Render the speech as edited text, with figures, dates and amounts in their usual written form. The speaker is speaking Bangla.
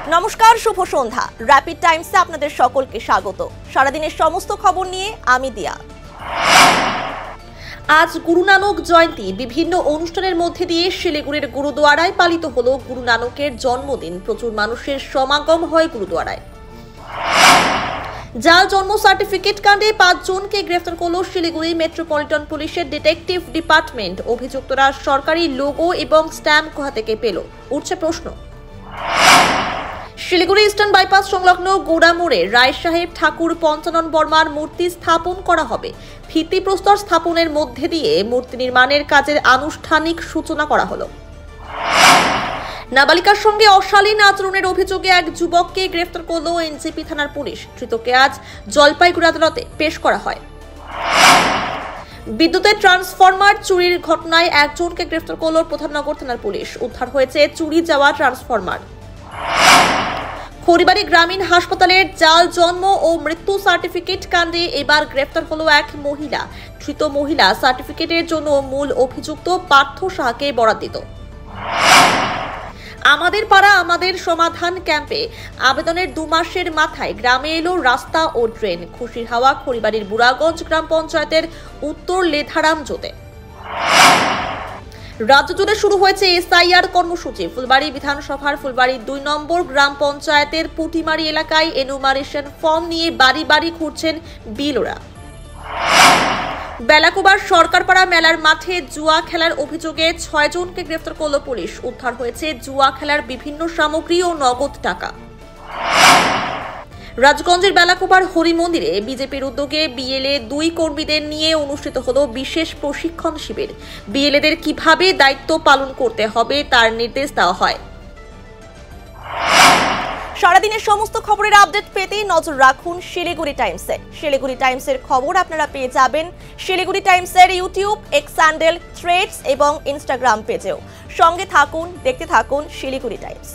নমস্কার, শুভ সন্ধ্যা। র্যাপিড টাইমসে আপনাদের সকলকে স্বাগত। সারাদিনের সমস্ত খবর নিয়ে আমি দিয়া। আজ গুরু নানক জয়ন্তী। বিভিন্ন অনুষ্ঠানের মধ্যে দিয়ে শিলিগুড়ির গুরুদুয়ারায় পালিত হলো গুরু নানকের জন্মদিন। প্রচুর মানুষের সমাগম হয় গুরুদুয়ারায়। জাল জন্ম সার্টিফিকেট কাণ্ডে 5 জনকে গ্রেফতার করল শিলিগুড়ি মেট্রোপলিটন পুলিশের ডিটেকটিভ ডিপার্টমেন্ট। অভিযুক্তরা সরকারি লোগো এবং স্ট্যাম্প কোথা থেকে পেল, উঠছে প্রশ্ন। শিলিগুড়ি ইস্টার্ন বাইপাস সংলগ্ন গোড়া মোড়ে রায় সাহেব ঠাকুর পঞ্চানন বর্মার মূর্তি স্থাপন করা হবে। ভিত্তিপ্রস্তর স্থাপনের মধ্যে দিয়ে মূর্তি নির্মাণের কাজের আনুষ্ঠানিক সূচনা করা হলো। নাবালিকার সঙ্গে অশালীন আচরণের অভিযোগে এক যুবককে গ্রেফতার করল এনজেপি থানার পুলিশ। ধৃতকে আজ জলপাইগুড়ি আদালতে পেশ করা হয়। বিদ্যুতের ট্রান্সফরমার চুরির ঘটনায় একজনকে গ্রেফতার করল প্রধাননগর থানার পুলিশ। উদ্ধার হয়েছে চুরি যাওয়া ট্রান্সফরমার। খড়িবাড়ি গ্রামীণ হাসপাতালের জাল জন্ম ও মৃত্যু সার্টিফিকেট কাণ্ডে এবার গ্রেফতার হলো এক মহিলা। ধৃত মহিলা সার্টিফিকেটের জন্য মূল অভিযুক্ত পার্থ সাহাকে বরাত দিত। আমাদের পাড়া আমাদের সমাধান ক্যাম্পে আবেদনের 2 মাসের মাথায় গ্রামে এলো রাস্তা ও ড্রেন। খুশির হাওয়া খড়িবাড়ির বুড়াগঞ্জ গ্রাম পঞ্চায়েতের উত্তর লেধারাম জোতে। রাজ্য জুড়ে শুরু হয়েছে এসআইআর কর্মসূচি। ফুলবাড়ি বিধানসভার ফুলবাড়ি 2 নম্বর গ্রাম পঞ্চায়েতের পুটিমারি এলাকায় এনুমারেশন ফর্ম নিয়ে বাড়ি বাড়ি ঘুরছেন বিএলওরা। বেলাকোবার সরকারপাড়া মেলার মাঠে জুয়া খেলার অভিযোগে 6 জনকে গ্রেফতার করল পুলিশ। উদ্ধার হয়েছে জুয়া খেলার বিভিন্ন সামগ্রী ও নগদ টাকা। রাজগঞ্জের বেলাকোবার হরি মন্দিরে বিজেপির উদ্যোগে বিএলএ 2 কর্মীদের নিয়ে অনুষ্ঠিত হলো বিশেষ প্রশিক্ষণ শিবির। বিএলএদের কিভাবে দায়িত্ব পালন করতে হবে তার নির্দেশ দেওয়া হয়। সারাদিনের সমস্ত খবরের আপডেট পেতে নজর রাখুন শিলিগুড়ি টাইমসে। শিলিগুড়ি টাইমসের খবর আপনারা পেয়ে যাবেন শিলিগুড়ি টাইমসের ইউটিউব, এক্স হ্যান্ডেল, থ্রেডস এবং ইনস্টাগ্রাম পেজেও। সঙ্গে থাকুন, দেখতে থাকুন শিলিগুড়ি টাইমস।